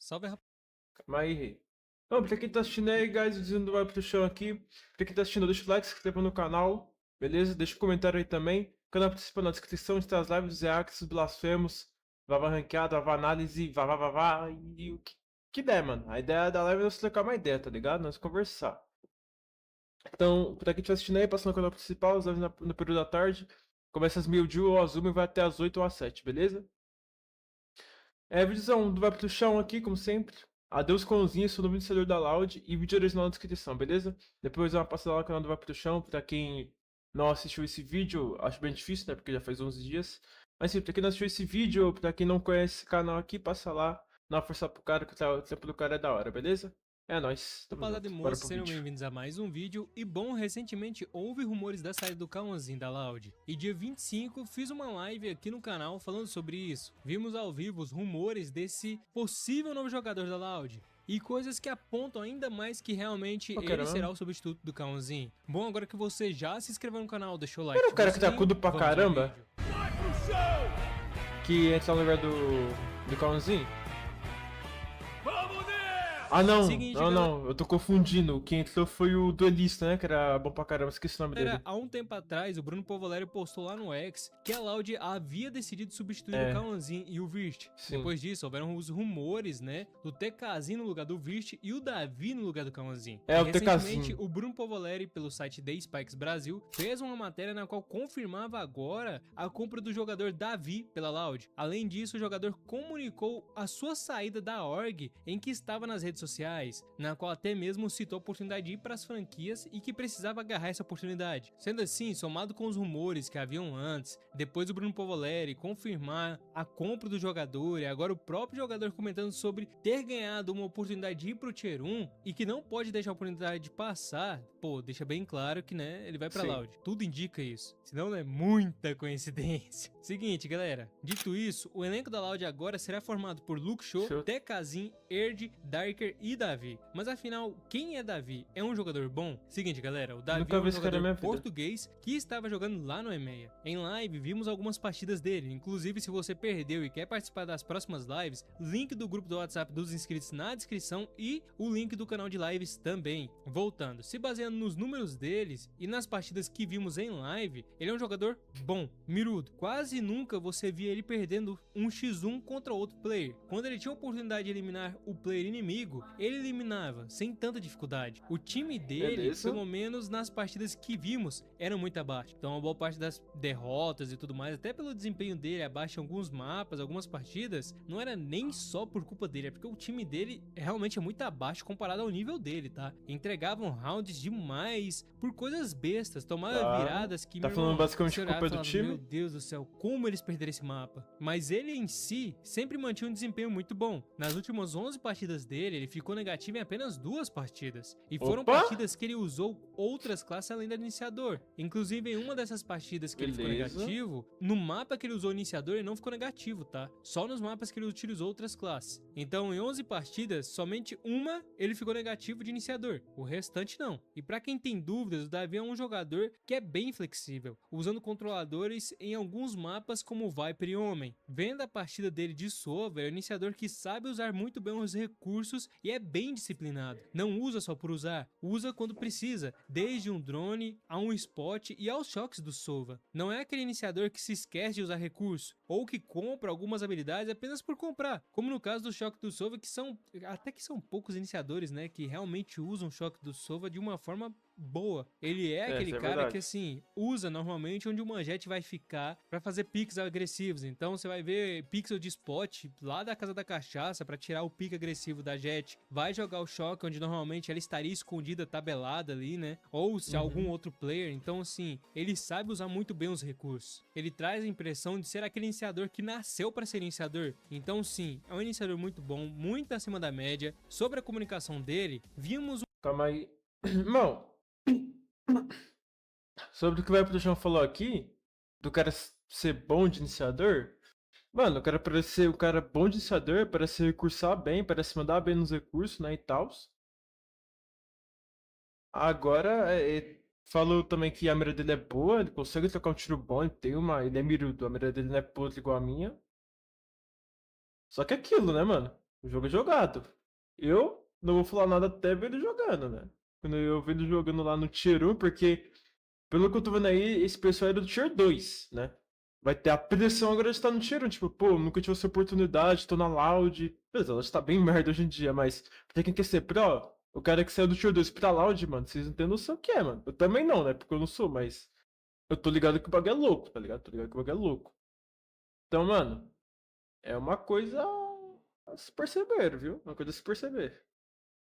Salve, rapaz. Calma aí, rei. Então, pra quem tá assistindo aí, guys, dizendo vai pro chão aqui. Pra quem tá assistindo, deixa o like, se inscreva no canal, beleza? Deixa o comentário aí também. O canal participa na descrição, está as lives, reacts, blasfemos, vava ranqueada, vava análise, vava e o que der, mano. A ideia da live é nós trocar uma ideia, tá ligado? Nós conversar. Então, pra quem tá assistindo aí, passa no canal principal, as lives no período da tarde. Começa às meio-dia ou às 1 e vai até às 8 ou às 7, beleza? Vídeozão do Vai Pro Chão aqui, como sempre. Adeus Cãozinho, sou o novo iniciador da Loud e vídeo original na descrição, beleza? Depois dá uma passada lá no canal do Vai Pro Chão, pra quem não assistiu esse vídeo, acho bem difícil, né, porque já faz 11 dias. Mas sim, pra quem não assistiu esse vídeo, pra quem não conhece esse canal aqui, passa lá, dá uma força pro cara, que o trampo do cara é da hora, beleza? É nóis, tamo Rapaziada e junto, bora moços, pro sejam vídeo. bem-vindos a mais um vídeo. E bom, recentemente houve rumores da saída do Cauãzinho da Loud. E dia 25 fiz uma live aqui no canal falando sobre isso. Vimos ao vivo os rumores desse possível novo jogador da Loud. E coisas que apontam ainda mais que realmente Pô, ele caramba. será o substituto do Cauãzinho. Bom, agora que você já se inscreveu no canal, deixou o like. Era o cara que tá tiozinho, cudo pra vamos ao caramba, vídeo. que entra no lugar do Cãozinho? Ah, não, Seguinte, não, eu tô confundindo. Quem entrou foi o duelista, né? Que era bom pra caramba, esqueci o nome dele. Há um tempo atrás, o Bruno Povolério postou lá no X que a Loud havia decidido substituir É. o Cauãzinho e o Virst. Sim. Depois disso, houveram os rumores, né, do TKzinho no lugar do Virst e o Davi no lugar do Cauãzinho. É, E o recentemente, TKzinho. o Bruno Povolério, pelo site The Spikes Brasil, fez uma matéria na qual confirmava agora a compra do jogador Davi pela Loud. Além disso, o jogador comunicou a sua saída da org em que estava nas redes sociais, na qual até mesmo citou a oportunidade de ir para as franquias e que precisava agarrar essa oportunidade. Sendo assim, somado com os rumores que haviam antes, depois do Bruno Povoléry confirmar a compra do jogador e agora o próprio jogador comentando sobre ter ganhado uma oportunidade de ir pro Tier 1 e que não pode deixar a oportunidade de passar, pô, deixa bem claro que, né, ele vai pra Sim. Loud. Tudo indica isso. Senão é muita coincidência. Seguinte, galera. Dito isso, o elenco da Loud agora será formado por Luke Show, Show. TKzin, Erd, Darker e Davi. Mas afinal, quem é Davi? É um jogador bom? Seguinte, galera, o Davi Nunca é vi um esse cara na minha jogador vida. português que estava jogando lá no EMEA. Em live, vimos algumas partidas dele. Inclusive, se você perdeu e quer participar das próximas lives, link do grupo do WhatsApp dos inscritos na descrição e o link do canal de lives também. Voltando, se baseando nos números deles e nas partidas que vimos em live, ele é um jogador bom, mirudo. Quase nunca você via ele perdendo um x1 contra outro player. Quando ele tinha a oportunidade de eliminar o player inimigo, ele eliminava sem tanta dificuldade. O time dele, Beleza. pelo menos nas partidas que vimos, era muito abaixo. Então, uma boa parte das derrotas e tudo mais, até pelo desempenho dele abaixo em alguns mapas, algumas partidas, não era nem só por culpa dele, é porque o time dele realmente é muito abaixo comparado ao nível dele, tá? Entregavam rounds demais por coisas bestas, tomavam Tá. viradas que Tá meu falando irmão, basicamente você que a culpa é olhava do e falava, time? meu Deus do céu, como eles perderam esse mapa? Mas ele em si sempre mantinha um desempenho muito bom. Nas últimas 11 partidas dele, ele ficou negativo em apenas 2 partidas. E foram Opa! partidas que ele usou outras classes além da iniciador. Inclusive, em uma dessas partidas que ele ficou Beleza. negativo, no mapa que ele usou iniciador, ele não ficou negativo, tá? Só nos mapas que ele utilizou outras classes. Então, em 11 partidas, somente uma ele ficou negativo de iniciador. O restante não. E pra quem tem dúvidas, o Davi é um jogador que é bem flexível, usando controladores em alguns mapas como Viper e Homem. Vendo a partida dele de Sova, é um iniciador que sabe usar muito bem os recursos e é bem disciplinado. Não usa só por usar, usa quando precisa, desde um drone a um spot e aos choques do Sova. Não é aquele iniciador que se esquece de usar recurso, ou que compra algumas habilidades apenas por comprar, como no caso do choque do Sova, que são poucos iniciadores, né, que realmente usam o choque do Sova de uma forma boa. Ele é aquele isso é cara verdade. que assim, usa normalmente onde o manjete vai ficar pra fazer picks agressivos. Então você vai ver pixel de spot lá da casa da cachaça pra tirar o pique agressivo da jet. Vai jogar o choque onde normalmente ela estaria escondida, tabelada ali, né? Ou se algum outro player. Então assim, ele sabe usar muito bem os recursos. Ele traz a impressão de ser aquele iniciador que nasceu pra ser iniciador. Então sim, é um iniciador muito bom, muito acima da média. Sobre a comunicação dele, vimos Calma aí. Irmão, sobre o que o Vai Pro Chão falou aqui, do cara ser bom de iniciador, mano, o cara parece ser um cara bom de iniciador, parece recursar bem, parece mandar bem nos recursos, né, e tal. Agora, falou também que a mira dele é boa, ele consegue trocar um tiro bom, ele é mirudo, a mira dele não é podre igual a minha. Só que é aquilo, né, mano? O jogo é jogado. Eu não vou falar nada até ver ele jogando, né? Quando eu vi ele jogando lá no Tier 1, porque, pelo que eu tô vendo aí, esse pessoal é do Tier 2, né? Vai ter a pressão agora de estar no Tier 1. Tipo, pô, nunca tive essa oportunidade, tô na Loud. Beleza, ela tá bem merda hoje em dia, mas pra quem quer ser pro, o cara que saiu do Tier 2 pra Loud, mano, vocês não têm noção o que é, mano. Eu também não, né? Porque eu não sou, mas eu tô ligado que o bagulho é louco, tá ligado? Tô ligado que o bagulho é louco. Então, mano, é uma coisa a se perceber, viu? Uma coisa a se perceber.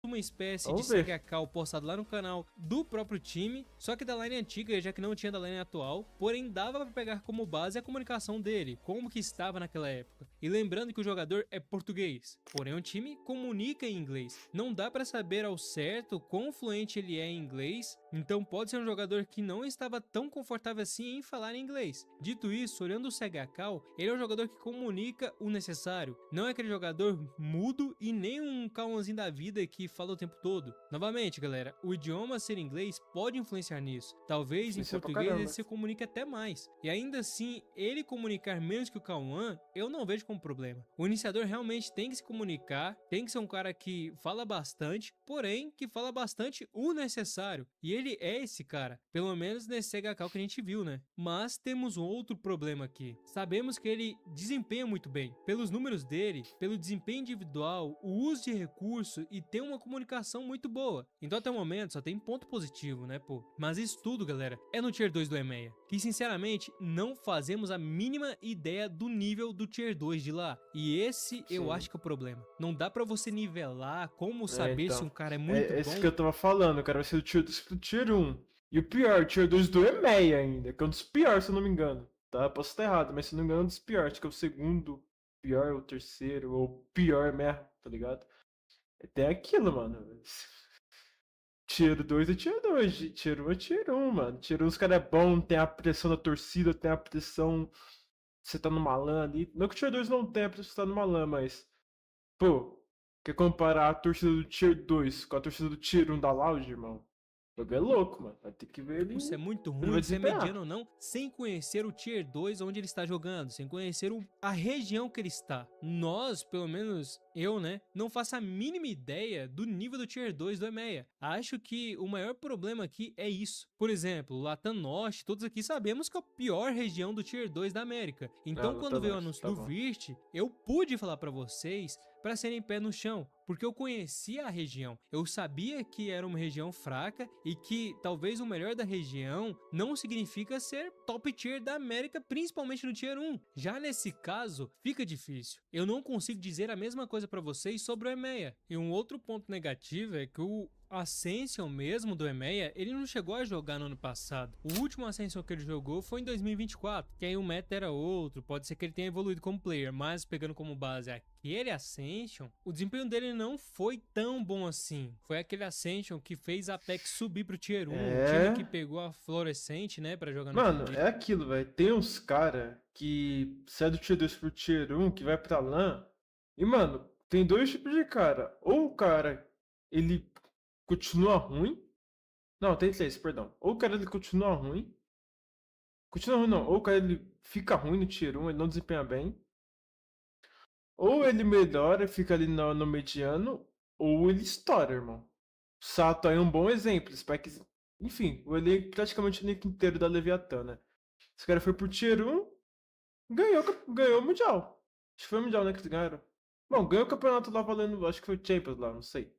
Uma espécie de Vamos ver. CHK postado lá no canal do próprio time, só que da line antiga, já que não tinha da line atual, porém dava pra pegar como base a comunicação dele, como que estava naquela época. E lembrando que o jogador é português, porém o time comunica em inglês. Não dá pra saber ao certo quão fluente ele é em inglês, então pode ser um jogador que não estava tão confortável assim em falar inglês. Dito isso, olhando o CHK, ele é um jogador que comunica o necessário, não é aquele jogador mudo e nem um Cauãzinho da vida que fala o tempo todo. Novamente, galera, o idioma ser inglês pode influenciar nisso. Talvez em português ele se comunique até mais. E ainda assim, ele comunicar menos que o Cauã, eu não vejo como problema. O iniciador realmente tem que se comunicar, tem que ser um cara que fala bastante, porém que fala bastante o necessário. E ele é esse cara, pelo menos nesse CHK que a gente viu, né? Mas temos um outro problema aqui. Sabemos que ele desempenha muito bem. Pelos números dele, pelo desempenho individual, o uso de recurso e tem uma comunicação muito boa. Então até o momento só tem ponto positivo, né, pô? Mas isso tudo, galera, é no Tier 2 do EMEA, que sinceramente não fazemos a mínima ideia do nível do Tier 2 de lá. E esse eu acho que é o problema. Não dá pra você nivelar como saber então, se um cara é muito bom. É isso que eu tava falando, o cara vai ser do Tier 2 pro Tier 1. E o pior, o Tier 2 do EMEA ainda, que é um dos piores, se eu não me engano. Tá? Posso estar errado, mas se não me engano é um dos piores. Acho que é o segundo pior, ou o terceiro, ou pior mesmo, tá ligado? Tem aquilo, mano. Tier 2 é Tier 2, Tier 1 é Tier 1, mano. Tier 1 os caras é bom, tem a pressão da torcida, tem a pressão. Você tá numa LAN ali. Não que o Tier 2 não tenha pressão de você tá numa LAN, mas. Pô, quer comparar a torcida do Tier 2 com a torcida do Tier 1 da Loud, irmão? O bagulho é louco, mano. Vai ter que ver ele. Isso é muito Ele vai ruim, se é desempenhar. mediano ou não, sem conhecer o Tier 2 onde ele está jogando, sem conhecer a região que ele está. Nós, pelo menos eu, né, não faço a mínima ideia do nível do Tier 2 do EMEA. Acho que o maior problema aqui é isso. Por exemplo, Latam Norte, todos aqui sabemos que é a pior região do Tier 2 da América. Então, quando veio o anúncio do Virt, eu pude falar pra vocês para serem pé no chão, porque eu conhecia a região, eu sabia que era uma região fraca e que talvez o melhor da região não significa ser top tier da América, principalmente no Tier 1. Já nesse caso, fica difícil. Eu não consigo dizer a mesma coisa para vocês sobre o EMEA. E um outro ponto negativo é que o Ascension mesmo do EMEA, ele não chegou a jogar no ano passado. O último Ascension que ele jogou foi em 2024, que aí o meta era outro, pode ser que ele tenha evoluído como player, mas pegando como base aquele Ascension, o desempenho dele não foi tão bom assim. Foi aquele Ascension que fez a Apex subir pro Tier 1, o time que pegou a Florescente, né, pra jogar no Mano, é aquilo, velho. Tem uns cara que sai do Tier 2 pro Tier 1, que vai pra LAN, e, mano, tem dois tipos de cara. Ou o cara, ele continua ruim. Não, tem três, perdão. Ou o cara ele continua ruim. Continua ruim não. Ou o cara ele fica ruim no Tier 1, ele não desempenha bem. Ou ele melhora, fica ali no mediano, ou ele estoura, irmão. Sato aí é um bom exemplo. Spike, enfim, o elenco, praticamente o elenco inteiro da Leviathan, né? Esse cara foi pro Tier 1, ganhou o Mundial. Acho que foi o Mundial, né, que eles ganharam. Bom, ganhou o campeonato lá valendo, acho que foi o Champions lá, não sei.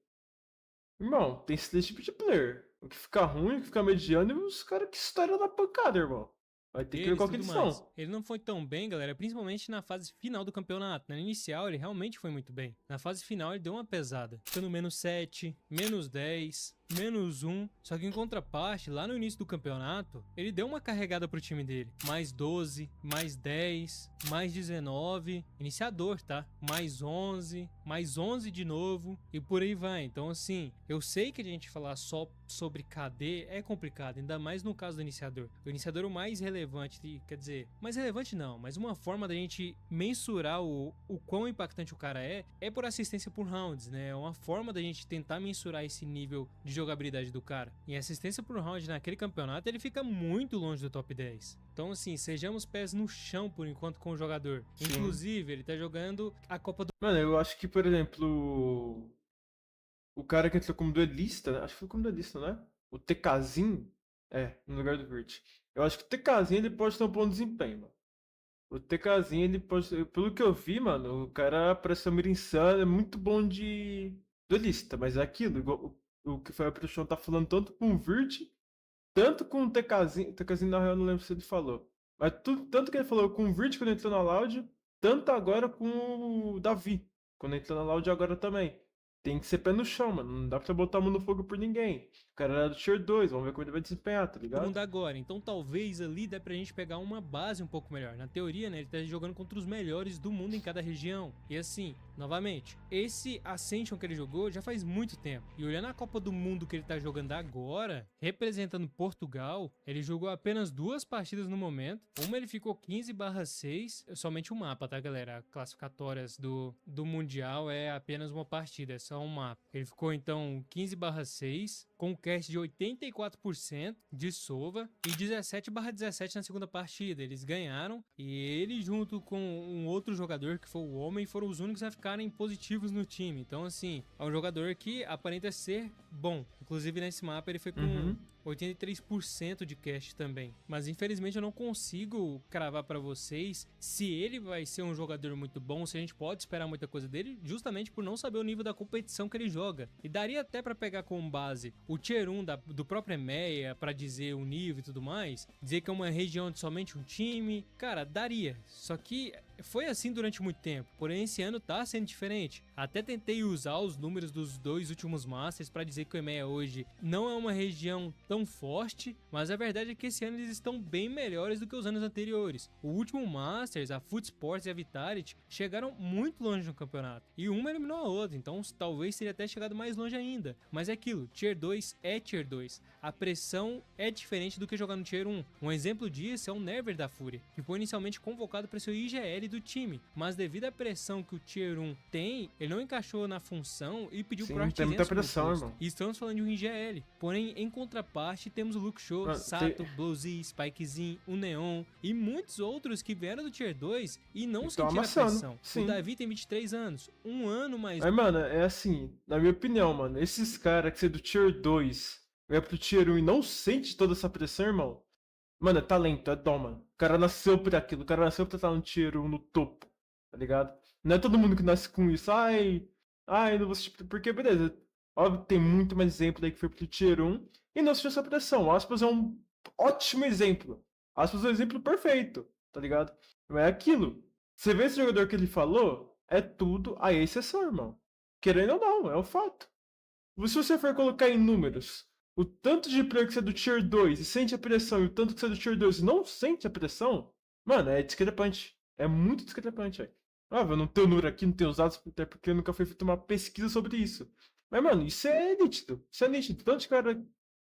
Irmão, tem esse tipo de player. O que fica ruim, o que fica mediano e os caras que estouram na pancada, irmão. Vai ter que ver qual que eles são. Ele não foi tão bem, galera, principalmente na fase final do campeonato. Na inicial, ele realmente foi muito bem. Na fase final, ele deu uma pesada. Ficando menos 7, menos 10, menos 1. Só que em contraparte, lá no início do campeonato, ele deu uma carregada pro time dele. Mais 12, mais 10, mais 19. Iniciador, tá? Mais 11, mais 11 de novo. E por aí vai. Então, assim, eu sei que a gente falar só sobre KD é complicado. Ainda mais no caso do iniciador. O iniciador é o mais relevante, quer dizer, mais relevante não, mas uma forma da gente mensurar o quão impactante o cara é por assistência por rounds, né? É uma forma da gente tentar mensurar esse nível de jogabilidade do cara. Em assistência por round naquele campeonato, ele fica muito longe do top 10. Então, assim, sejamos pés no chão por enquanto com o jogador. Sim. Inclusive, ele tá jogando a Copa do... Mano, eu acho que, por exemplo, o cara que entrou como duelista, né? Acho que foi como duelista, né? O TKzinho, no lugar do Vert. Eu acho que o TKzinho ele pode ter um bom desempenho, mano. O TKzinho, ele pode. Pelo que eu vi, mano, o cara parece ser um mira insano, é muito bom de duelista, mas é aquilo, igual o que foi pro chão tá falando tanto com o Virt, tanto com o TKzinho. O TKzinho, na real, eu não lembro se ele falou. Mas tanto que ele falou com o Virt quando entrou na Loud, tanto agora com o Davi, quando entrou na Loud agora também. Tem que ser pé no chão, mano. Não dá pra botar a mão no fogo por ninguém. O cara era do Tier 2, vamos ver como ele vai desempenhar, tá ligado? mundo agora. Então talvez ali dê pra gente pegar uma base um pouco melhor. Na teoria, né, ele tá jogando contra os melhores do mundo em cada região. E assim, novamente, esse Ascension que ele jogou já faz muito tempo. E olhando a Copa do Mundo que ele tá jogando agora, representando Portugal, ele jogou apenas 2 partidas no momento. Uma ele ficou 15/6, somente um mapa, tá, galera? Classificatórias do Mundial é apenas uma partida, é só um mapa. Ele ficou então 15/6, com um cast de 84% de Sova e 17/17 na segunda partida. Eles ganharam e ele junto com um outro jogador que foi o Homem foram os únicos a ficarem positivos no time. Então assim, é um jogador que aparenta ser bom. Inclusive nesse mapa ele foi com 83% de cast também. Mas infelizmente eu não consigo cravar pra vocês se ele vai ser um jogador muito bom, se a gente pode esperar muita coisa dele, justamente por não saber o nível da competição que ele joga. E daria até pra pegar como base o Tier 1 do próprio EMEA pra dizer o nível e tudo mais, dizer que é uma região de somente um time. Cara, daria. Só que foi assim durante muito tempo, porém esse ano tá sendo diferente. Até tentei usar os números dos 2 últimos Masters pra dizer que o EMEA hoje não é uma região tão forte, mas a verdade é que esse ano eles estão bem melhores do que os anos anteriores. O último Masters, a Foot Sports e a Vitality chegaram muito longe no campeonato, e uma eliminou a outra, então talvez teria até chegado mais longe ainda. Mas é aquilo, Tier 2 é Tier 2, a pressão é diferente do que jogar no Tier 1. Um exemplo disso é o Never da Fúria, que foi inicialmente convocado para ser o IGL do time, mas devido à pressão que o Tier 1 tem, ele não encaixou na função e pediu pro tem muita pressão, irmão. E estamos falando de um IGL. Porém, em contraparte, temos o Luke Show, Sato, Blowzy, Spikezinho, o Neon e muitos outros que vieram do Tier 2 e não sentiram a pressão. Sim. O Davi tem 23 anos, um ano mais... Mas, mano, é assim, na minha opinião, mano, esses caras que são do Tier 2 vai pro Tier 1 e não sente toda essa pressão, irmão, mano, é talento, é dom, mano. O cara nasceu por aquilo, o cara nasceu pra estar no Tier 1, no topo, tá ligado? Não é todo mundo que nasce com isso, não vou assistir, porque beleza, óbvio que tem muito mais exemplo aí que foi pro Tier 1 e não sentiu essa pressão. O Aspas é um ótimo exemplo. Aspas é um exemplo perfeito, tá ligado? Mas é aquilo. Você vê esse jogador que ele falou, é tudo a exceção, irmão. Querendo ou não, é um fato. Se você for colocar em números, o tanto de player que você é do Tier 2 e sente a pressão, e o tanto que você é do Tier 2 e não sente a pressão, mano, é discrepante. É muito discrepante, velho. Eu não tenho número aqui, não tenho os dados, até porque nunca foi feita uma pesquisa sobre isso. Mas, mano, isso é nítido. Isso é nítido. Tanto de cara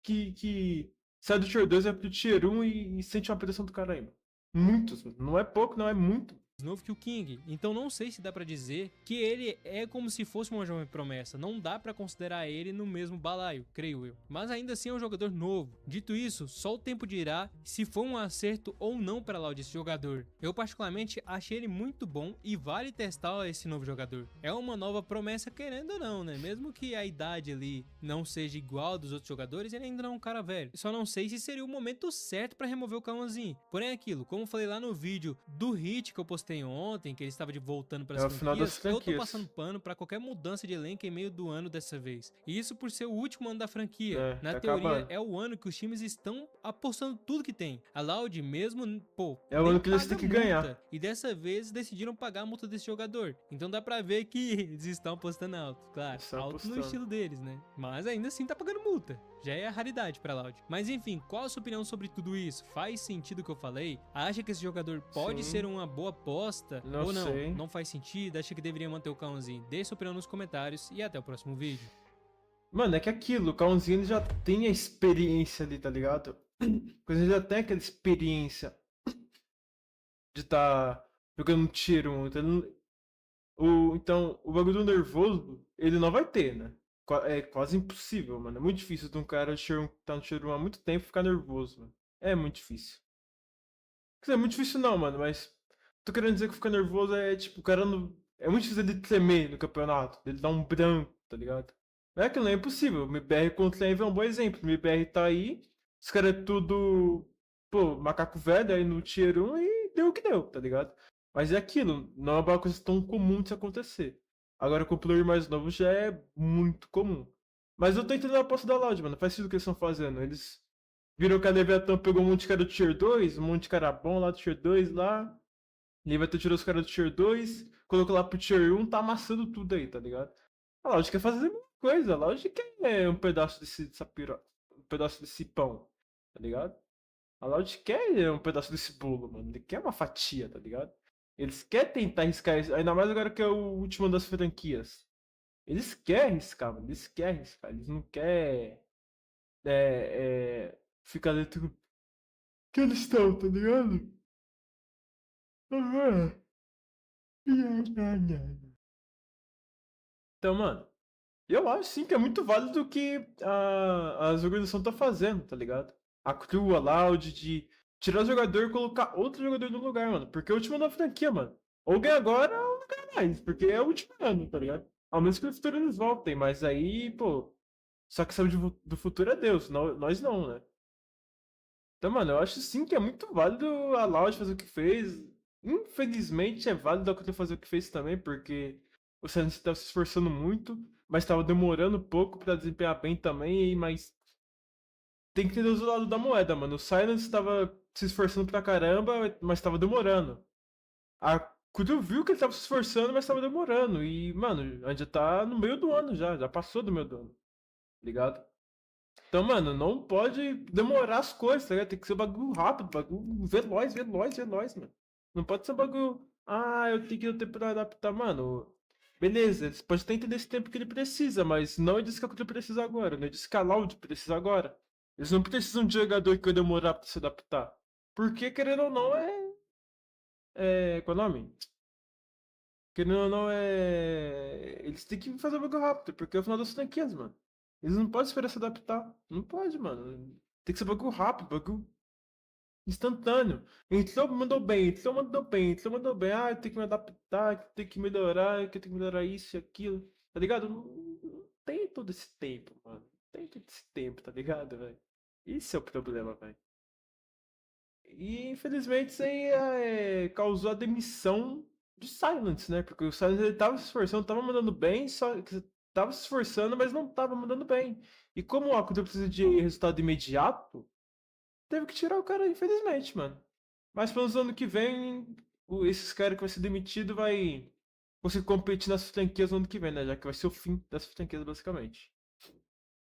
que sai do Tier 2 vai pro Tier 1 e sente uma pressão do cara aí, mano. Muitos. Não é pouco, não é muito. Novo que o King, então não sei se dá pra dizer que ele é como se fosse uma jovem promessa, não dá pra considerar ele no mesmo balaio, creio eu, mas ainda assim é um jogador novo. Dito isso, só o tempo dirá se foi um acerto ou não pra Loud esse jogador. Eu particularmente achei ele muito bom e vale testar esse novo jogador. É uma nova promessa querendo ou não, né? Mesmo que a idade ali não seja igual dos outros jogadores, ele ainda não é um cara velho. Só não sei se seria o momento certo pra remover o Kawanzinho. Porém aquilo, como eu falei lá no vídeo do Hit que eu postei ontem, que ele estava voltando para as franquias, eu tô passando pano para qualquer mudança de elenco em meio do ano dessa vez. E isso por ser o último ano da franquia. Na teoria, acabando. É o ano que os times estão apostando tudo que tem. A Loud mesmo, é o ano que eles têm que ganhar. E dessa vez decidiram pagar a multa desse jogador. Então dá pra ver que eles estão apostando alto. Claro, alto no estilo deles, né? Mas ainda assim tá pagando multa. Já é a raridade pra Loud. Mas enfim, qual a sua opinião sobre tudo isso? Faz sentido o que eu falei? Acha que esse jogador pode ser uma boa aposta? Não ou não? Sei. Não faz sentido? Acha que deveria manter o Kawanzinho? Deixe sua opinião nos comentários e até o próximo vídeo. Mano, é que aquilo, o Kawanzinho ele já tem a experiência ali, tá ligado? Ele já tem aquela experiência de estar jogando Tier 1. Então o bagulho do nervoso, ele não vai ter, né? É quase impossível, mano. É muito difícil de um cara que tá no Tier 1 há muito tempo ficar nervoso, mano. É muito difícil. Quer dizer, é muito difícil não, mano, mas tô querendo dizer que ficar nervoso é tipo, o cara não. É muito difícil ele tremer no campeonato, ele dar um branco, tá ligado? Não é que não é impossível. O MBR contra o Envy é um bom exemplo. O MBR tá aí, os caras é tudo, pô, macaco velho aí no Tier 1 e deu o que deu, tá ligado? Mas é aquilo, não é uma coisa tão comum de isso acontecer. Agora com o player mais novo já é muito comum. Mas eu tô entendendo a aposta da Loud, mano. Faz sentido o que eles estão fazendo. Eles viram que a Leviathan pegou um monte de cara do Tier 2, um monte de cara bom lá do Tier 2 lá. Leviathan tirou os caras do Tier 2, colocou lá pro Tier 1, tá amassando tudo aí, tá ligado? A Loud quer fazer a mesma coisa, a Loud quer um pedaço um pedaço desse pão, tá ligado? A Loud quer um pedaço desse bolo, mano. Ele quer uma fatia, tá ligado? Eles querem tentar arriscar isso, ainda mais agora que é o último das franquias. Eles querem arriscar, mano. Eles querem arriscar. Eles não querem ficar dentro que eles estão, tá ligado? Então, mano, eu acho sim que é muito válido o que as organizações estão fazendo, tá ligado? A Crew, a Loud, de tirar o jogador e colocar outro jogador no lugar, mano. Porque é o último da franquia, mano. Ou ganha agora ou não ganha mais. Porque é o último ano, tá ligado? Ao menos que no futuro eles voltem, mas aí, pô. Só que sabe do futuro é Deus, nós não, né? Então, mano, eu acho sim que é muito válido a Loud fazer o que fez. Infelizmente é válido a Crew fazer o que fez também, porque o Silence estava se esforçando muito, mas estava demorando um pouco pra desempenhar bem também, mas tem que ter os lados da moeda, mano. O Silence estava se esforçando pra caramba, mas estava demorando. A Kudo viu que ele estava se esforçando, mas estava demorando. E, mano, a gente já tá no meio do ano já passou do meio do ano, ligado? Então, mano, não pode demorar as coisas, tá ligado? Tem que ser um bagulho rápido, bagulho veloz, mano. Não pode ser um bagulho. Ah, eu tenho que ter tempo pra adaptar, mano. Beleza, eles podem até entender esse tempo que ele precisa, mas não é disso que a Cultura precisa agora, não é disso que a Loud precisa agora. Eles não precisam de jogador que vai demorar pra se adaptar. Porque, querendo ou não, qual é o nome? Querendo ou não, eles têm que fazer o bagulho rápido, porque é o final das franquias, mano. Eles não podem esperar se adaptar. Não pode, mano. Tem que ser bagulho rápido, bagulho instantâneo. Entrou, mandou bem, entrou, mandou bem, entrou, mandou bem. Ah, eu tenho que me adaptar, eu tenho que melhorar, eu tenho que melhorar isso e aquilo. Tá ligado? Não tem todo esse tempo, mano. Não tem todo esse tempo, tá ligado, velho? Isso é o problema, velho. E infelizmente isso aí causou a demissão de Silence, né? Porque o Silence ele tava se esforçando, tava mandando bem, só que tava se esforçando, mas não tava mandando bem. E como o Akuto precisa de resultado imediato, teve que tirar o cara, infelizmente, mano. Mas pelo menos ano que vem, esses caras que vai ser demitido vai conseguir competir nas franquias no ano que vem, né? Já que vai ser o fim das franquias, basicamente.